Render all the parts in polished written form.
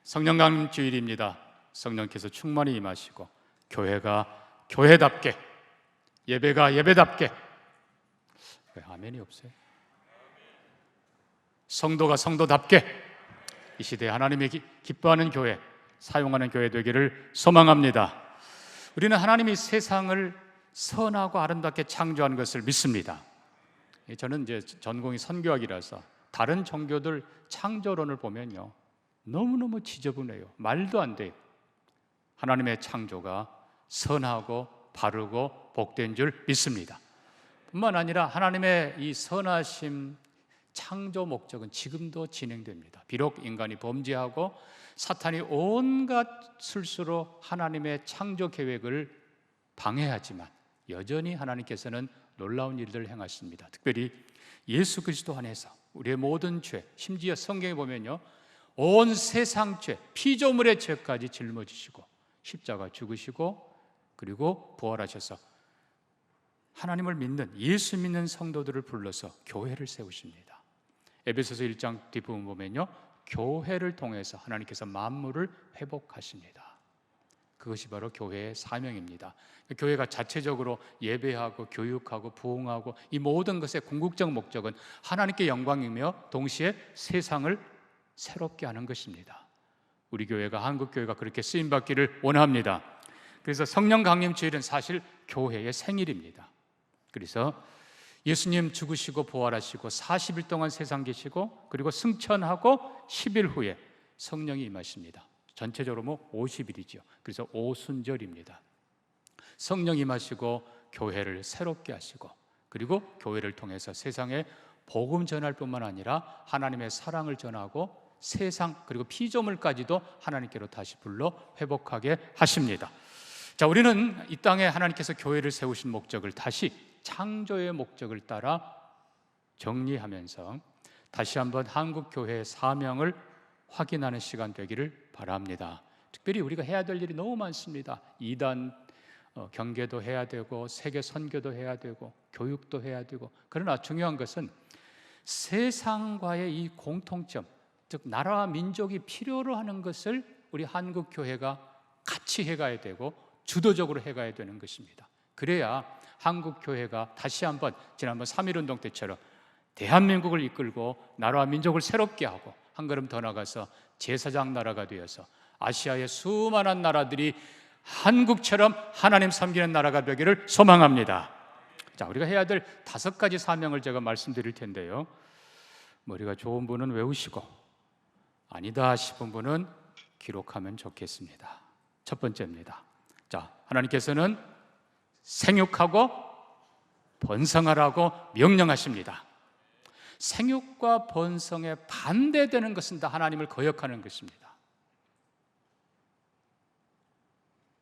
성령 강림 주일입니다. 성령께서 충만히 임하시고 교회가 교회답게, 예배가 예배답게. 왜 아멘이 없어요? 성도가 성도답게 이 시대에 하나님이 기뻐하는 교회, 사용하는 교회 되기를 소망합니다. 우리는 하나님이 세상을 선하고 아름답게 창조한 것을 믿습니다. 저는 이제 전공이 선교학이라서 다른 종교들 창조론을 보면요, 너무너무 지저분해요. 말도 안 돼요. 하나님의 창조가 선하고 바르고 복된 줄 믿습니다. 뿐만 아니라 하나님의 이 선하심 창조 목적은 지금도 진행됩니다. 비록 인간이 범죄하고 사탄이 온갖 술수로 하나님의 창조 계획을 방해하지만 여전히 하나님께서는 놀라운 일들을 행하십니다. 특별히 예수 그리스도 안에서 우리의 모든 죄, 심지어 성경에 보면요, 온 세상 죄, 피조물의 죄까지 짊어지시고 십자가 죽으시고 그리고 부활하셔서 하나님을 믿는, 예수 믿는 성도들을 불러서 교회를 세우십니다. 에베소서 1장 뒷부분 보면요, 교회를 통해서 하나님께서 만물을 회복하십니다. 그것이 바로 교회의 사명입니다. 교회가 자체적으로 예배하고 교육하고 부흥하고 이 모든 것의 궁극적 목적은 하나님께 영광이며 동시에 세상을 새롭게 하는 것입니다. 우리 교회가, 한국교회가 그렇게 쓰임받기를 원합니다. 그래서 성령 강림 주일은 사실 교회의 생일입니다. 그래서 예수님 죽으시고 부활하시고 40일 동안 세상 계시고 그리고 승천하고 10일 후에 성령이 임하십니다. 전체적으로 50일이죠. 그래서 오순절입니다. 성령 임하시고 교회를 새롭게 하시고 그리고 교회를 통해서 세상에 복음 전할 뿐만 아니라 하나님의 사랑을 전하고 세상 그리고 피조물까지도 하나님께로 다시 불러 회복하게 하십니다. 자, 우리는 이 땅에 하나님께서 교회를 세우신 목적을 다시 창조의 목적을 따라 정리하면서 다시 한번 한국교회의 사명을 확인하는 시간 되기를 바랍니다. 특별히 우리가 해야 될 일이 너무 많습니다. 이단 경계도 해야 되고 세계 선교도 해야 되고 교육도 해야 되고, 그러나 중요한 것은 세상과의 이 공통점, 즉 나라와 민족이 필요로 하는 것을 우리 한국교회가 같이 해가야 되고 주도적으로 해가야 되는 것입니다. 그래야 한국교회가 다시 한번 지난번 3.1운동 때처럼 대한민국을 이끌고 나라와 민족을 새롭게 하고 한 걸음 더 나가서 제사장 나라가 되어서 아시아의 수많은 나라들이 한국처럼 하나님 섬기는 나라가 되기를 소망합니다. 자, 우리가 해야 될 5가지 사명을 제가 말씀드릴 텐데요, 머리가 좋은 분은 외우시고 아니다 싶은 분은 기록하면 좋겠습니다. 첫 번째입니다. 자, 하나님께서는 생육하고 번성하라고 명령하십니다. 생육과 번성에 반대되는 것은 다 하나님을 거역하는 것입니다.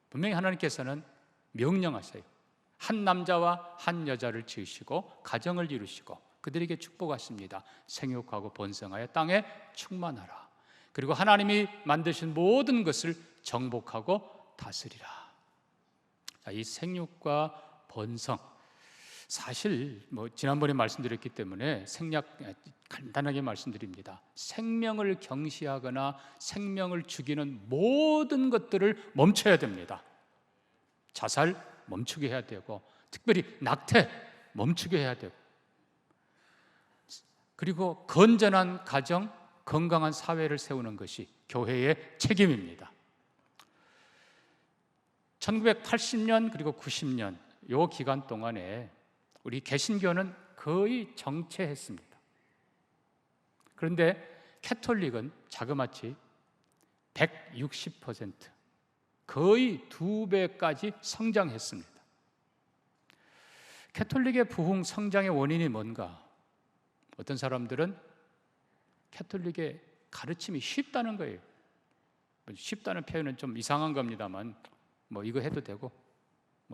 분명히 하나님께서는 명령하세요. 한 남자와 한 여자를 지으시고 가정을 이루시고 그들에게 축복하십니다. 생육하고 번성하여 땅에 충만하라. 그리고 하나님이 만드신 모든 것을 정복하고 다스리라. 자, 이 생육과 번성, 사실 지난번에 말씀드렸기 때문에 생략 간단하게 말씀드립니다. 생명을 경시하거나 생명을 죽이는 모든 것들을 멈춰야 됩니다. 자살 멈추게 해야 되고 특별히 낙태 멈추게 해야 되고, 그리고 건전한 가정, 건강한 사회를 세우는 것이 교회의 책임입니다. 1980년 그리고 90년 이 기간 동안에 우리 개신교는 거의 정체했습니다. 그런데 캐톨릭은 자그마치 160%, 거의 2배까지 성장했습니다. 캐톨릭의 부흥 성장의 원인이 뭔가? 어떤 사람들은 캐톨릭의 가르침이 쉽다는 거예요. 쉽다는 표현은 좀 이상한 겁니다만 이거 해도 되고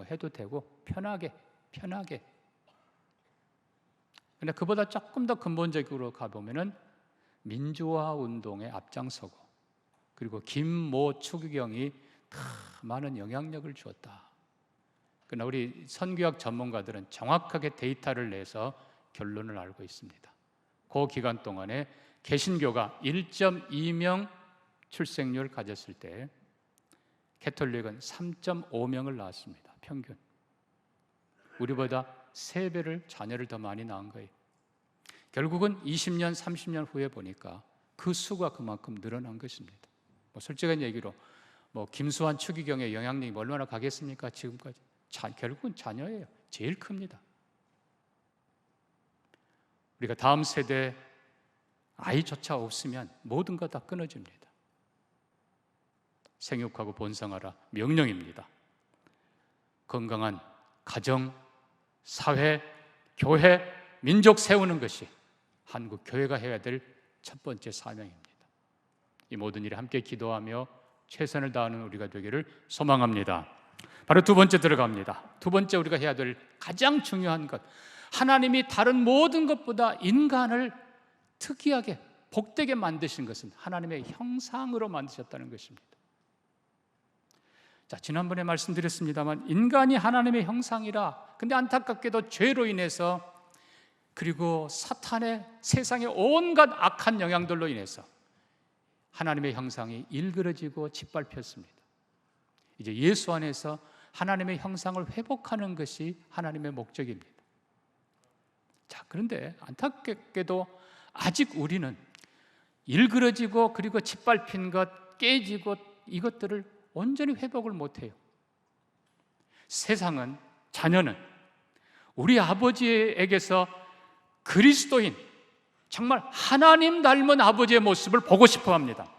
해도 되고 편하게. 그런데 그보다 조금 더 근본적으로 가보면은 민주화 운동에 앞장서고 그리고 김모 추기경이 다 많은 영향력을 주었다. 그러나 우리 선교학 전문가들은 정확하게 데이터를 내서 결론을 알고 있습니다. 그 기간 동안에 개신교가 1.2명 출생률 가졌을 때 캐톨릭은 3.5명을 낳았습니다. 평균. 우리보다 3배를 자녀를 더 많이 낳은 거예요. 결국은 20년, 30년 후에 보니까 그 수가 그만큼 늘어난 것입니다. 솔직한 얘기로 김수환, 추기경의 영향력이 얼마나 가겠습니까? 지금까지. 결국은 자녀예요. 제일 큽니다. 우리가 다음 세대 아이조차 없으면 모든 것 다 끊어집니다. 생육하고 번성하라 명령입니다. 건강한 가정, 사회, 교회, 민족 세우는 것이 한국 교회가 해야 될 첫 번째 사명입니다. 이 모든 일에 함께 기도하며 최선을 다하는 우리가 되기를 소망합니다. 바로 두 번째 들어갑니다. 두 번째 우리가 해야 될 가장 중요한 것, 하나님이 다른 모든 것보다 인간을 특이하게 복되게 만드신 것은 하나님의 형상으로 만드셨다는 것입니다. 지난번에 말씀드렸습니다만 인간이 하나님의 형상이라, 근데 안타깝게도 죄로 인해서 그리고 사탄의 세상의 온갖 악한 영향들로 인해서 하나님의 형상이 일그러지고 짓밟혔습니다. 이제 예수 안에서 하나님의 형상을 회복하는 것이 하나님의 목적입니다. 그런데 안타깝게도 아직 우리는 일그러지고 그리고 짓밟힌 것, 깨지고 이것들을 온전히 회복을 못해요. 세상은, 자녀는 우리 아버지에게서 그리스도인, 정말 하나님 닮은 아버지의 모습을 보고 싶어 합니다.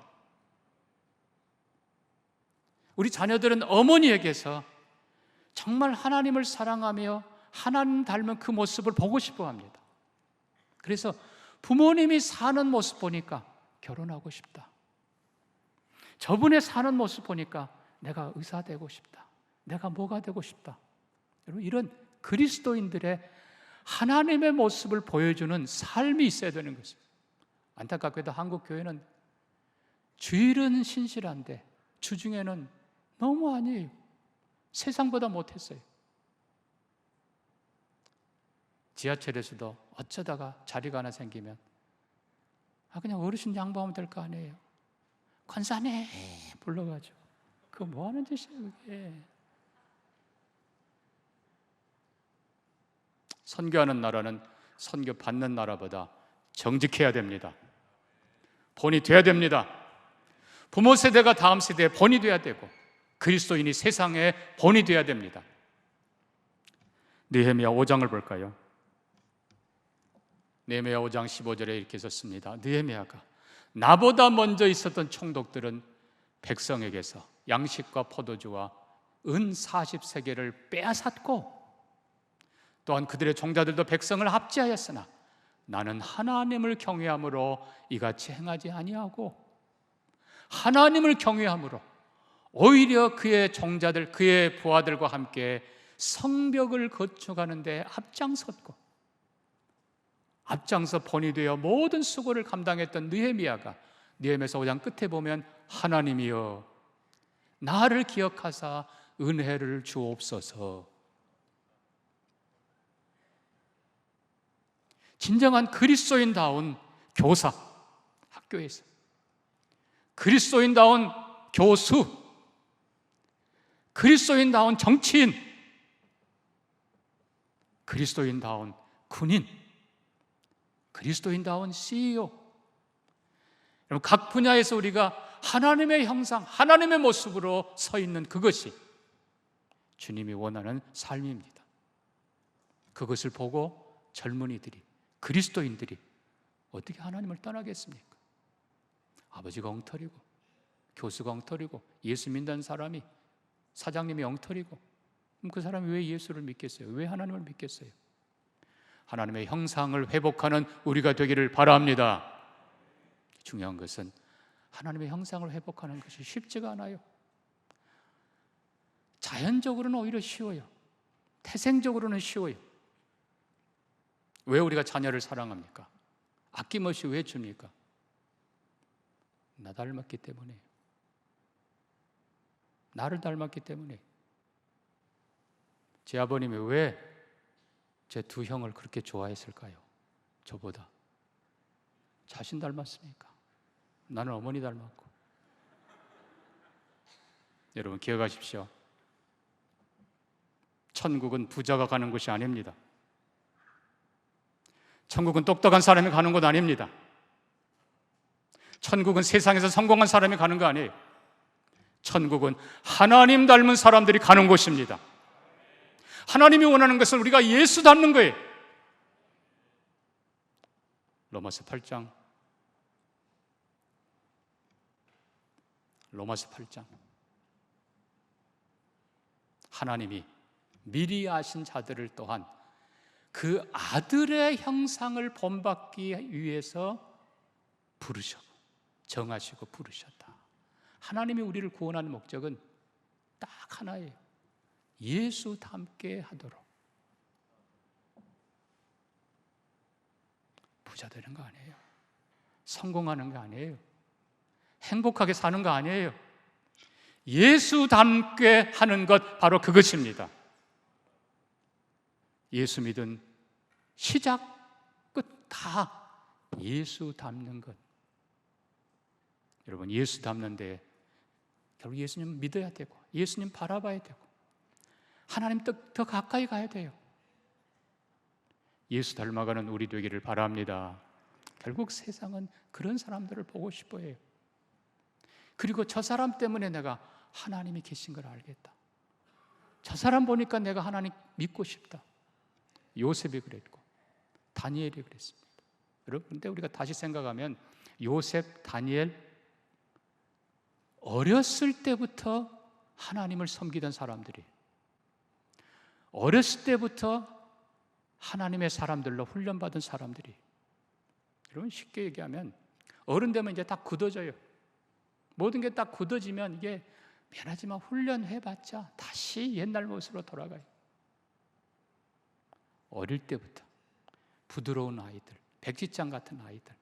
우리 자녀들은 어머니에게서 정말 하나님을 사랑하며 하나님 닮은 그 모습을 보고 싶어 합니다. 그래서 부모님이 사는 모습 보니까 결혼하고 싶다. 저분의 사는 모습 보니까 내가 의사 되고 싶다. 내가 뭐가 되고 싶다. 여러분, 이런 그리스도인들의 하나님의 모습을 보여주는 삶이 있어야 되는 것입니다. 안타깝게도 한국 교회는 주일은 신실한데 주중에는 너무 아니에요. 세상보다 못했어요. 지하철에서도 어쩌다가 자리가 하나 생기면 그냥 어르신 양보하면 될 거 아니에요. 권사님 불러가지고 그거 뭐 하는 짓이에요 그게. 선교하는 나라는 선교 받는 나라보다 정직해야 됩니다. 본이 돼야 됩니다. 부모 세대가 다음 세대의 본이 돼야 되고 그리스도인이 세상의 본이 돼야 됩니다. 느헤미야 5장을 볼까요? 느헤미야 5장 15절에 이렇게 썼습니다. 느헤미야가 나보다 먼저 있었던 총독들은 백성에게서 양식과 포도주와 은 40세겔을 빼앗았고 또한 그들의 종자들도 백성을 압제하였으나 나는 하나님을 경외함으로 이같이 행하지 아니하고 하나님을 경외함으로 오히려 그의 종자들, 그의 부하들과 함께 성벽을 건축하는 데 앞장서 본이 되어 모든 수고를 감당했던 느헤미야가 느헤미야서 5장 끝에 보면 하나님이여 나를 기억하사 은혜를 주옵소서. 진정한 그리스도인다운 교사, 학교에서 그리스도인다운 교수, 그리스도인다운 정치인, 그리스도인다운 군인, 그리스도인다운 CEO. 여러분, 각 분야에서 우리가 하나님의 형상, 하나님의 모습으로 서 있는 그것이 주님이 원하는 삶입니다. 그것을 보고 젊은이들이, 그리스도인들이 어떻게 하나님을 떠나겠습니까? 아버지가 엉터리고 교수가 엉터리고 예수 믿는 사람이, 사장님이 엉터리고, 그럼 그 사람이 왜 예수를 믿겠어요? 왜 하나님을 믿겠어요? 하나님의 형상을 회복하는 우리가 되기를 바랍니다. 중요한 것은 하나님의 형상을 회복하는 것이 쉽지가 않아요. 자연적으로는 오히려 쉬워요. 태생적으로는 쉬워요. 왜 우리가 자녀를 사랑합니까? 아낌없이 왜 줍니까? 나 닮았기 때문에, 나를 닮았기 때문에. 제 아버님이 왜 제 두 형을 그렇게 좋아했을까요? 저보다. 자신 닮았습니까? 나는 어머니 닮았고. 여러분 기억하십시오. 천국은 부자가 가는 곳이 아닙니다. 천국은 똑똑한 사람이 가는 곳 아닙니다. 천국은 세상에서 성공한 사람이 가는 거 아니에요. 천국은 하나님 닮은 사람들이 가는 곳입니다. 하나님이 원하는 것은 우리가 예수 닮는 거예요. 로마서 8장 하나님이 미리 아신 자들을 또한 그 아들의 형상을 본받기 위해서 부르셨고 정하시고 부르셨다. 하나님이 우리를 구원하는 목적은 딱 하나예요. 예수 닮게 하도록. 부자 되는 거 아니에요. 성공하는 거 아니에요. 행복하게 사는 거 아니에요. 예수 닮게 하는 것, 바로 그것입니다. 예수 믿은 시작 끝 다 예수 닮는 것. 여러분, 예수 닮는데 결국 예수님 믿어야 되고, 예수님 바라봐야 되고, 하나님 더 가까이 가야 돼요. 예수 닮아가는 우리 되기를 바랍니다. 결국 세상은 그런 사람들을 보고 싶어해요. 그리고 저 사람 때문에 내가 하나님이 계신 걸 알겠다. 저 사람 보니까 내가 하나님 믿고 싶다. 요셉이 그랬고 다니엘이 그랬습니다. 여러분, 근데 우리가 다시 생각하면 요셉, 다니엘 어렸을 때부터 하나님을 섬기던 사람들이, 어렸을 때부터 하나님의 사람들로 훈련받은 사람들이, 여러분 쉽게 얘기하면 어른 되면 이제 다 굳어져요. 모든 게 딱 굳어지면 이게 미안하지만 훈련해봤자 다시 옛날 모습으로 돌아가요. 어릴 때부터 부드러운 아이들, 백지장 같은 아이들,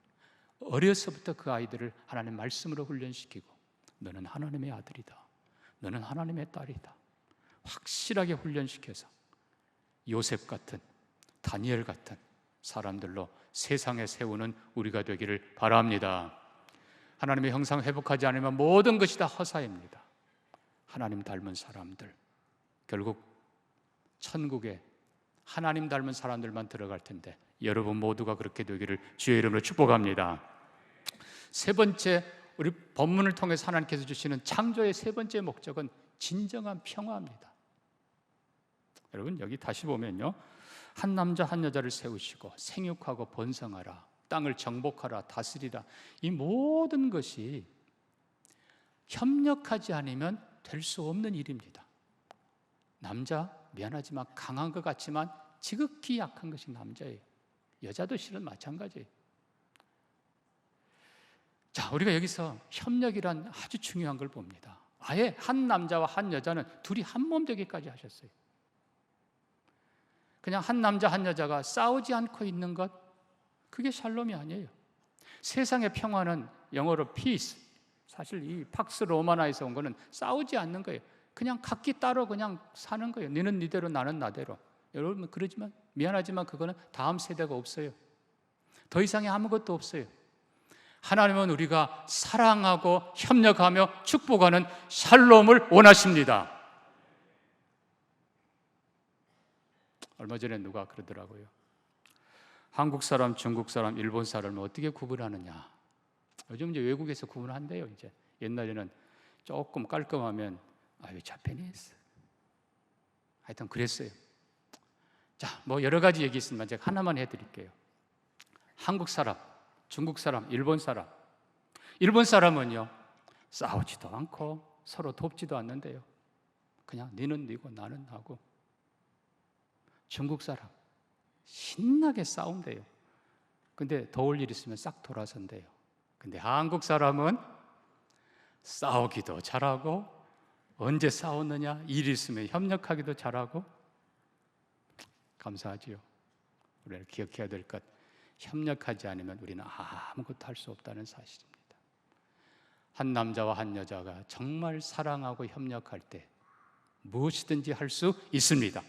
어려서부터 그 아이들을 하나님 말씀으로 훈련시키고 너는 하나님의 아들이다, 너는 하나님의 딸이다, 확실하게 훈련시켜서 요셉 같은, 다니엘 같은 사람들로 세상에 세우는 우리가 되기를 바랍니다. 하나님의 형상 회복하지 않으면 모든 것이 다 허사입니다. 하나님 닮은 사람들, 결국 천국에 하나님 닮은 사람들만 들어갈 텐데 여러분 모두가 그렇게 되기를 주의 이름으로 축복합니다. 세 번째, 우리 본문을 통해서 하나님께서 주시는 창조의 세 번째 목적은 진정한 평화입니다. 여러분 여기 다시 보면요, 한 남자 한 여자를 세우시고 생육하고 번성하라, 땅을 정복하라, 다스리라. 이 모든 것이 협력하지 않으면 될 수 없는 일입니다. 남자, 미안하지만 강한 것 같지만 지극히 약한 것이 남자예요. 여자도 실은 마찬가지예요. 자, 우리가 여기서 협력이란 아주 중요한 걸 봅니다. 아예 한 남자와 한 여자는 둘이 한 몸 되기까지 하셨어요. 그냥 한 남자 한 여자가 싸우지 않고 있는 것, 그게 샬롬이 아니에요. 세상의 평화는 영어로 peace, 사실 이 팍스 로마나에서 온 거는 싸우지 않는 거예요. 그냥 각기 따로 그냥 사는 거예요. 너는 네대로 나는 나대로. 여러분 그러지만 미안하지만 그거는 다음 세대가 없어요. 더 이상의 아무것도 없어요. 하나님은 우리가 사랑하고 협력하며 축복하는 샬롬을 원하십니다. 얼마 전에 누가 그러더라고요. 한국 사람, 중국 사람, 일본 사람을 어떻게 구분하느냐. 요즘 이제 외국에서 구분한대요. 이제 옛날에는 조금 깔끔하면 아유 자페니스, 하여튼 그랬어요. 자, 뭐 여러 가지 얘기 있으면 제가 하나만 해드릴게요. 한국 사람, 중국 사람, 일본 사람. 일본 사람은요, 싸우지도 않고 서로 돕지도 않는데요. 그냥 너는 너고 나는 나고. 중국 사람 신나게 싸운대요. 근데 더울 일 있으면 싹 돌아선대요. 근데 한국 사람은 싸우기도 잘하고, 언제 싸웠느냐, 일 있으면 협력하기도 잘하고. 감사하지요. 우리는 기억해야 될 것, 협력하지 않으면 우리는 아무것도 할 수 없다는 사실입니다. 한 남자와 한 여자가 정말 사랑하고 협력할 때 무엇이든지 할 수 있습니다.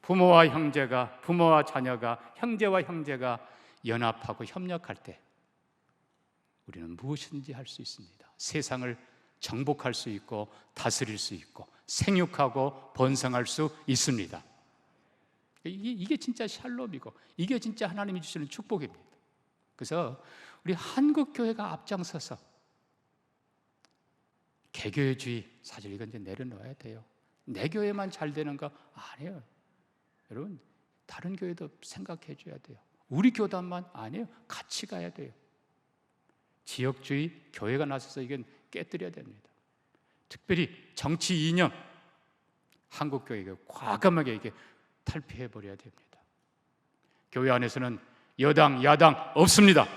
부모와 형제가, 부모와 자녀가, 형제와 형제가 연합하고 협력할 때 우리는 무엇이든지 할 수 있습니다. 세상을 정복할 수 있고 다스릴 수 있고 생육하고 번성할 수 있습니다. 이게 진짜 샬롬이고 이게 진짜 하나님이 주시는 축복입니다. 그래서 우리 한국교회가 앞장서서 개교회주의, 사실 이건 이제 내려놓아야 돼요. 내 교회만 잘 되는 거 아니에요. 여러분, 다른 교회도 생각해 줘야 돼요. 우리 교단만 아니에요. 같이 가야 돼요. 지역주의, 교회가 나서서 이건 깨뜨려야 됩니다. 특별히 정치 이념, 한국교회가 과감하게 이게 탈피해 버려야 됩니다. 교회 안에서는 여당, 야당 없습니다.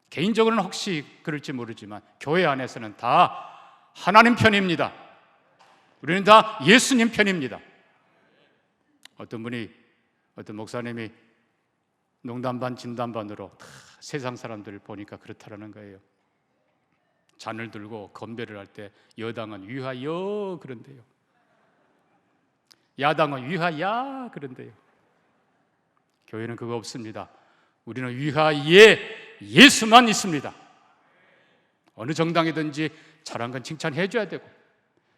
개인적으로는 혹시 그럴지 모르지만 교회 안에서는 다 하나님 편입니다. 우리는 다 예수님 편입니다. 어떤 목사님이 농담 반 진담 반으로 세상 사람들을 보니까 그렇다라는 거예요. 잔을 들고 건배를 할 때 여당은 위하여 그런데요, 야당은 위하야 그런데요. 교회는 그거 없습니다. 우리는 위하에 예수만 있습니다. 어느 정당이든지 잘한 건 칭찬해 줘야 되고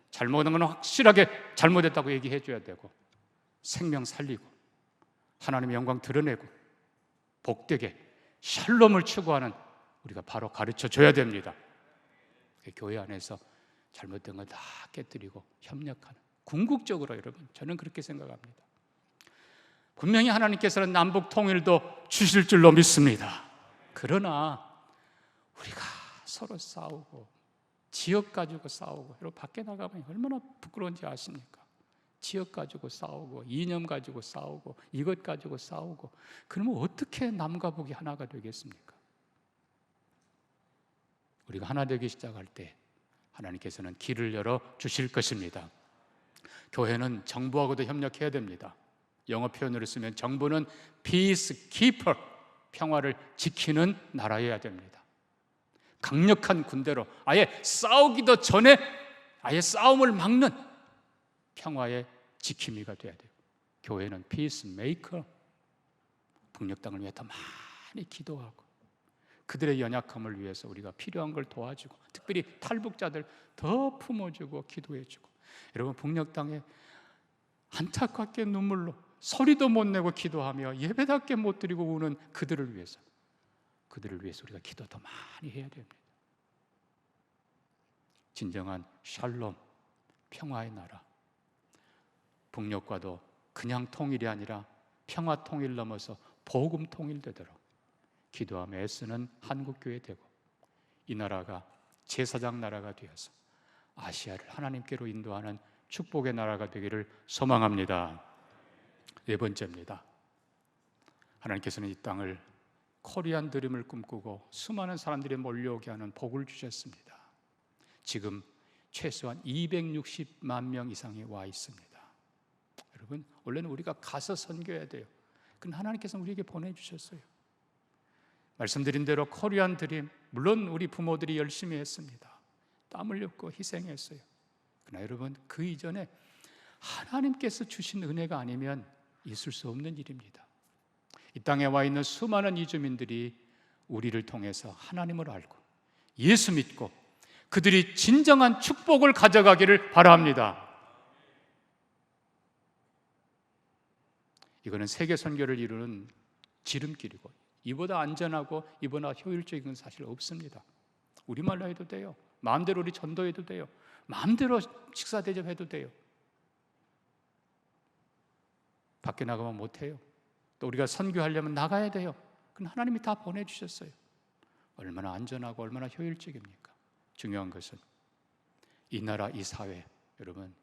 잘못한 건 확실하게 잘못했다고 얘기해 줘야 되고 생명 살리고 하나님의 영광 드러내고 복되게 샬롬을 추구하는 우리가 바로 가르쳐 줘야 됩니다. 교회 안에서 잘못된 건 다 깨뜨리고 협력하는, 궁극적으로 여러분 저는 그렇게 생각합니다. 분명히 하나님께서는 남북 통일도 주실 줄로 믿습니다. 그러나 우리가 서로 싸우고 지역 가지고 싸우고, 여러분 밖에 나가면 얼마나 부끄러운지 아십니까? 지역 가지고 싸우고 이념 가지고 싸우고 이것 가지고 싸우고, 그러면 어떻게 남과 북이 하나가 되겠습니까? 우리가 하나 되기 시작할 때 하나님께서는 길을 열어 주실 것입니다. 교회는 정부하고도 협력해야 됩니다. 영어 표현으로 쓰면 정부는 peacekeeper, 평화를 지키는 나라여야 됩니다. 강력한 군대로 아예 싸우기도 전에 아예 싸움을 막는 평화의 지킴이가 돼야 돼요. 교회는 peacemaker, 북녘 땅을 위해 더 많이 기도하고 그들의 연약함을 위해서 우리가 필요한 걸 도와주고, 특별히 탈북자들 더 품어주고 기도해주고, 여러분 북녘 땅에 안타깝게 눈물로 소리도 못 내고 기도하며 예배답게 못 드리고 우는 그들을 위해서 우리가 기도 더 많이 해야 됩니다. 진정한 샬롬, 평화의 나라, 북녘과도 그냥 통일이 아니라 평화 통일 넘어서 복음 통일되도록 기도하며 애쓰는 한국교회 되고, 이 나라가 제사장 나라가 되어서 아시아를 하나님께로 인도하는 축복의 나라가 되기를 소망합니다. 네 번째입니다. 하나님께서는 이 땅을 코리안 드림을 꿈꾸고 수많은 사람들이 몰려오게 하는 복을 주셨습니다. 지금 최소한 260만 명 이상이 와 있습니다. 여러분, 원래는 우리가 가서 선교해야 돼요. 그런데 하나님께서는 우리에게 보내주셨어요. 말씀드린 대로 코리안 드림, 물론 우리 부모들이 열심히 했습니다. 땀 흘렸고 희생했어요. 그러나 여러분, 그 이전에 하나님께서 주신 은혜가 아니면 있을 수 없는 일입니다. 이 땅에 와 있는 수많은 이주민들이 우리를 통해서 하나님을 알고 예수 믿고 그들이 진정한 축복을 가져가기를 바랍니다. 이거는 세계 선교를 이루는 지름길이고, 이보다 안전하고 이보다 효율적인 건 사실 없습니다. 우리말로 해도 돼요. 마음대로 우리 전도해도 돼요. 마음대로 식사 대접해도 돼요. 밖에 나가면 못해요. 또 우리가 선교하려면 나가야 돼요. 그건 하나님이 다 보내주셨어요. 얼마나 안전하고 얼마나 효율적입니까? 중요한 것은 이 나라, 이 사회, 여러분,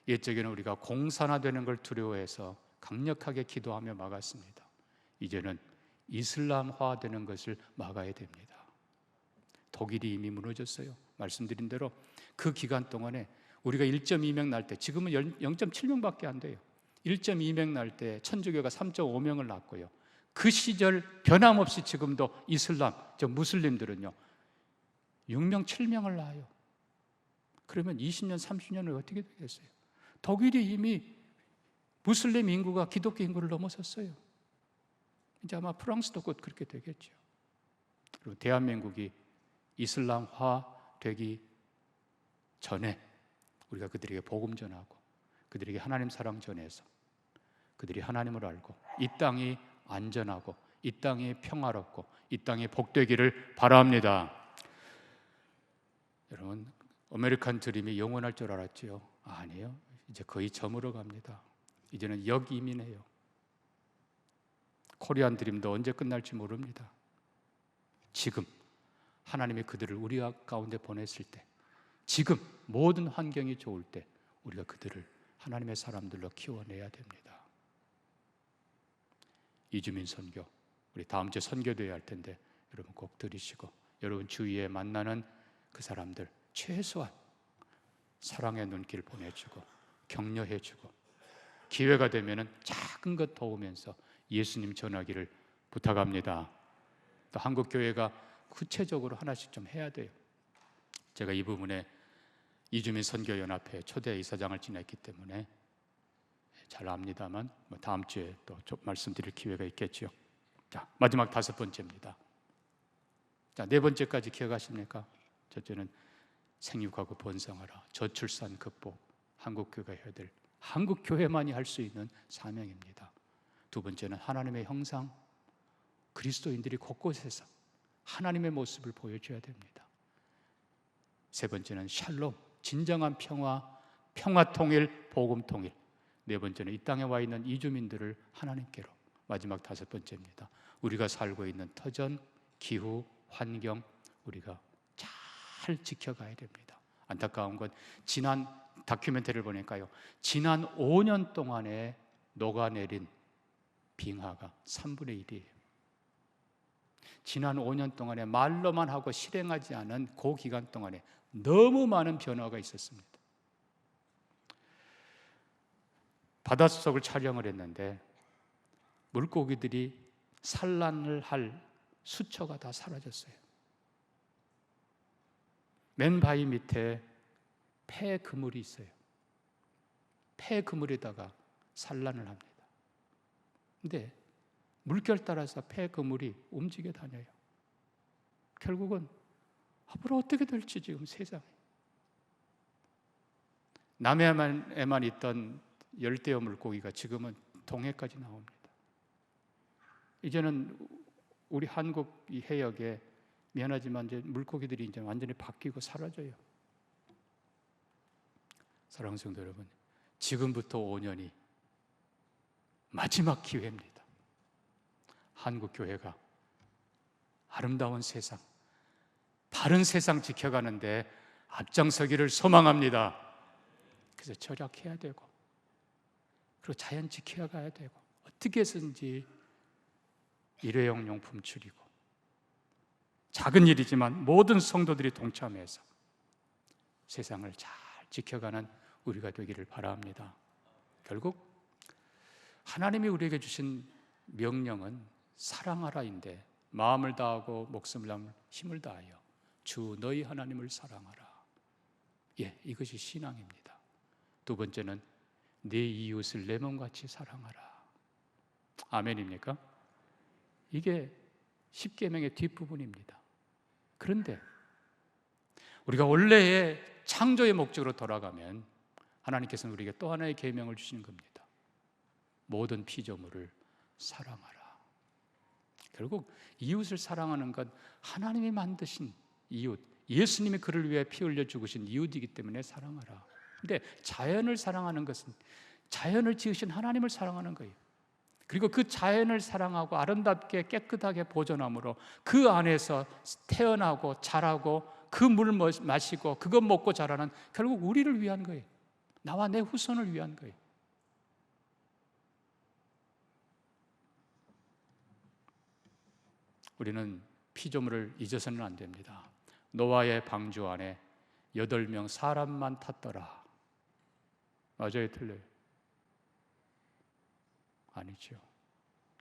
옛적에는 우리가 공산화되는 걸 두려워해서 강력하게 기도하며 막았습니다. 이제는 이슬람화되는 것을 막아야 됩니다. 독일이 이미 무너졌어요. 말씀드린 대로 그 기간 동안에 우리가 1.2명 날 때, 지금은 0.7명밖에 안 돼요. 1.2명 날 때 천주교가 3.5명을 낳고요. 그 시절 변함없이 지금도 이슬람, 무슬림들은요 6명, 7명을 낳아요. 그러면 20년, 30년을 어떻게 되겠어요? 독일이 이미 무슬림 인구가 기독교 인구를 넘어섰어요. 이제 아마 프랑스도 곧 그렇게 되겠죠. 그리고 대한민국이 이슬람화 되기 전에 우리가 그들에게 복음 전하고 그들에게 하나님 사랑 전해서 그들이 하나님을 알고 이 땅이 안전하고 이 땅이 평화롭고 이 땅이 복되기를 바랍니다. 여러분, 아메리칸 드림이 영원할 줄 알았지요? 아니에요. 이제 거의 저물어 갑니다. 이제는 역이민해요. 코리안 드림도 언제 끝날지 모릅니다. 지금 하나님이 그들을 우리 가운데 보냈을 때, 지금 모든 환경이 좋을 때 우리가 그들을 하나님의 사람들로 키워내야 됩니다. 이주민 선교, 우리 다음 주에 선교대회 할 텐데 여러분 꼭 들으시고, 여러분 주위에 만나는 그 사람들 최소한 사랑의 눈길 보내주고 격려해주고, 기회가 되면은 작은 것 도우면서 예수님 전하기를 부탁합니다. 또 한국 교회가 구체적으로 하나씩 좀 해야 돼요. 제가 이 부분에 이주민 선교연합회 초대 이사장을 지냈기 때문에 잘 압니다만 다음 주에 또 좀 말씀드릴 기회가 있겠죠. 자, 마지막 5번째입니다. 자, 4번째까지 기억하십니까? 첫째는 생육하고 번성하라, 저출산 극복, 한국교회가 해야 될, 한국교회만이 할 수 있는 사명입니다. 2번째는 하나님의 형상, 그리스도인들이 곳곳에서 하나님의 모습을 보여줘야 됩니다. 3번째는 샬롬, 진정한 평화, 평화통일, 복음통일. 4번째는 이 땅에 와 있는 이주민들을 하나님께로. 마지막 5번째입니다. 우리가 살고 있는 터전, 기후, 환경 우리가 잘 지켜가야 됩니다. 안타까운 건 지난 다큐멘터리를 보니까요, 지난 5년 동안에 녹아내린 빙하가 3분의 1이에요. 지난 5년 동안에 말로만 하고 실행하지 않은 그 기간 동안에 너무 많은 변화가 있었습니다. 바닷속을 촬영을 했는데 물고기들이 산란을 할 수초가 다 사라졌어요. 맨 바위 밑에 폐 그물이 있어요. 폐 그물에다가 산란을 합니다. 근데 물결 따라서 폐 그물이 움직여 다녀요. 결국은 앞으로 어떻게 될지 지금 세상에. 남해에만 있던 열대어 물고기가 지금은 동해까지 나옵니다. 이제는 우리 한국 이 해역에 미안하지만 이제 물고기들이 이제 완전히 바뀌고 사라져요. 사랑하는 성도 여러분, 지금부터 5년이 마지막 기회입니다. 한국 교회가 아름다운 세상, 다른 세상 지켜가는데 앞장서기를 소망합니다. 그래서 절약해야 되고, 그리고 자연 지켜가야 되고, 어떻게 해서든지 일회용 용품 줄이고, 작은 일이지만 모든 성도들이 동참해서 세상을 잘 지켜가는 우리가 되기를 바랍니다. 결국 하나님이 우리에게 주신 명령은 사랑하라인데, 마음을 다하고 목숨을 다하고 힘을 다하여 주 너희 하나님을 사랑하라. 예, 이것이 신앙입니다. 2번째는 내 이웃을 내 몸같이 사랑하라. 아멘입니까? 이게 십계명의 뒷부분입니다. 그런데 우리가 원래의 창조의 목적으로 돌아가면 하나님께서는 우리에게 또 하나의 계명을 주시는 겁니다. 모든 피조물을 사랑하라. 결국 이웃을 사랑하는 건 하나님이 만드신 이웃, 예수님이 그를 위해 피 흘려 죽으신 이웃이기 때문에 사랑하라. 근데 자연을 사랑하는 것은 자연을 지으신 하나님을 사랑하는 거예요. 그리고 그 자연을 사랑하고 아름답게 깨끗하게 보존함으로 그 안에서 태어나고 자라고 그 물 마시고 그것 먹고 자라는, 결국 우리를 위한 거예요. 나와 내 후손을 위한 거예요. 우리는 피조물을 잊어서는 안 됩니다. 노아의 방주 안에 8명 사람만 탔더라. 맞아요, 틀려요? 아니죠.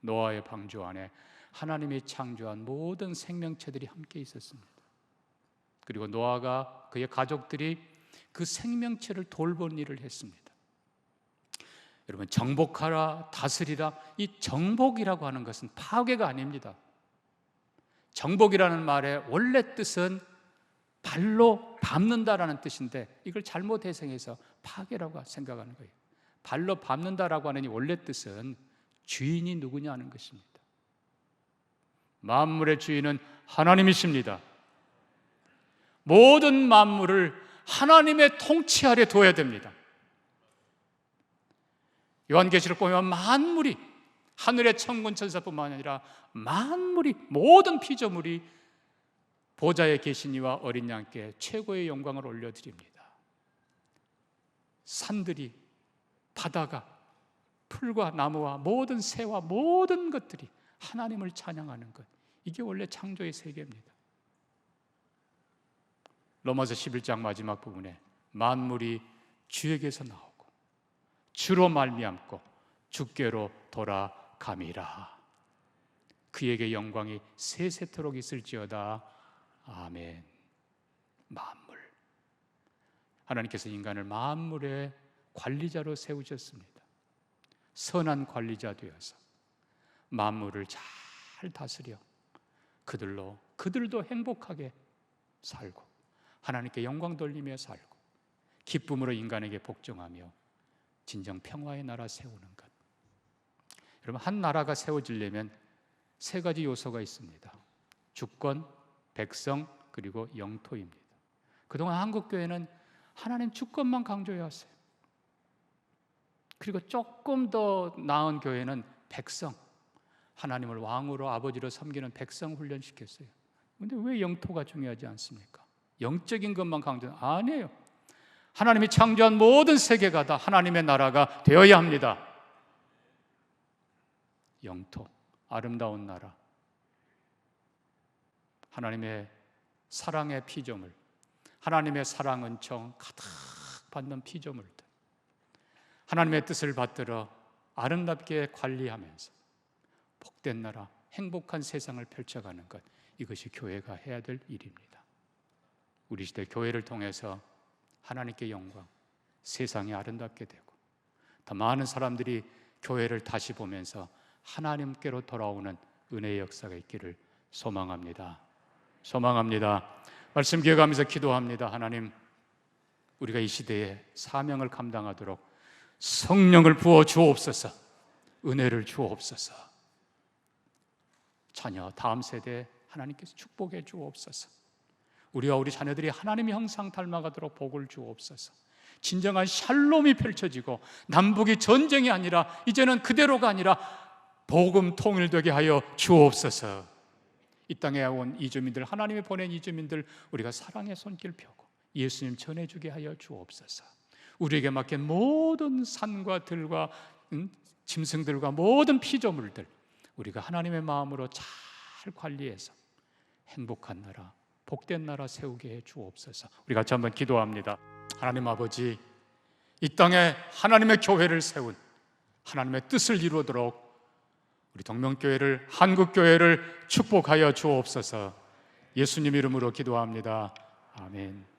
노아의 방주 안에 하나님이 창조한 모든 생명체들이 함께 있었습니다. 그리고 노아가 그의 가족들이 그 생명체를 돌본 일을 했습니다. 여러분, 정복하라, 다스리라, 이 정복이라고 하는 것은 파괴가 아닙니다. 정복이라는 말의 원래 뜻은 발로 밟는다라는 뜻인데 이걸 잘못 해석해서 파괴라고 생각하는 거예요. 발로 밟는다라고 하는 이 원래 뜻은 주인이 누구냐 하는 것입니다. 만물의 주인은 하나님이십니다. 모든 만물을 하나님의 통치 아래 둬야 됩니다. 요한계시록 보면 만물이, 하늘의 천군 천사뿐만 아니라 만물이, 모든 피조물이 보좌에 계신 이와 어린 양께 최고의 영광을 올려드립니다. 산들이, 바다가, 풀과 나무와 모든 새와 모든 것들이 하나님을 찬양하는 것, 이게 원래 창조의 세계입니다. 로마서 11장 마지막 부분에 만물이 주에게서 나오고 주로 말미암고 주께로 돌아감이라. 그에게 영광이 세세토록 있을지어다. 아멘. 만물, 하나님께서 인간을 만물의 관리자로 세우셨습니다. 선한 관리자 되어서 만물을 잘 다스려 그들도 행복하게 살고 하나님께 영광 돌리며 살고 기쁨으로 인간에게 복종하며 진정 평화의 나라 세우는 것. 여러분, 한 나라가 세워지려면 세 가지 요소가 있습니다. 주권, 백성, 그리고 영토입니다. 그동안 한국교회는 하나님 주권만 강조해왔어요. 그리고 조금 더 나은 교회는 백성, 하나님을 왕으로 아버지로 섬기는 백성 훈련시켰어요. 그런데 왜 영토가 중요하지 않습니까? 영적인 것만 강조, 아니에요. 하나님이 창조한 모든 세계가 다 하나님의 나라가 되어야 합니다. 영토, 아름다운 나라, 하나님의 사랑의 피조물, 하나님의 사랑 은총 가득 받는 피조물들, 하나님의 뜻을 받들어 아름답게 관리하면서 복된 나라, 행복한 세상을 펼쳐가는 것, 이것이 교회가 해야 될 일입니다. 우리 시대 교회를 통해서 하나님께 영광, 세상이 아름답게 되고 더 많은 사람들이 교회를 다시 보면서 하나님께로 돌아오는 은혜의 역사가 있기를 소망합니다. 말씀 기억하면서 기도합니다. 하나님, 우리가 이 시대에 사명을 감당하도록 성령을 부어 주옵소서, 은혜를 주옵소서. 자녀, 다음 세대에 하나님께서 축복해 주옵소서. 우리와 우리 자녀들이 하나님의 형상 닮아가도록 복을 주옵소서. 진정한 샬롬이 펼쳐지고 남북이 전쟁이 아니라 이제는 그대로가 아니라 복음 통일되게 하여 주옵소서. 이 땅에 온 이주민들, 하나님이 보낸 이주민들 우리가 사랑의 손길 펴고 예수님 전해주게 하여 주옵소서. 우리에게 맡긴 모든 산과 들과 짐승들과 모든 피조물들 우리가 하나님의 마음으로 잘 관리해서 행복한 나라, 복된 나라 세우게 해 주옵소서. 우리 같이 한번 기도합니다. 하나님 아버지, 이 땅에 하나님의 교회를 세운 하나님의 뜻을 이루도록 우리 동명교회를, 한국교회를 축복하여 주옵소서. 예수님 이름으로 기도합니다. 아멘.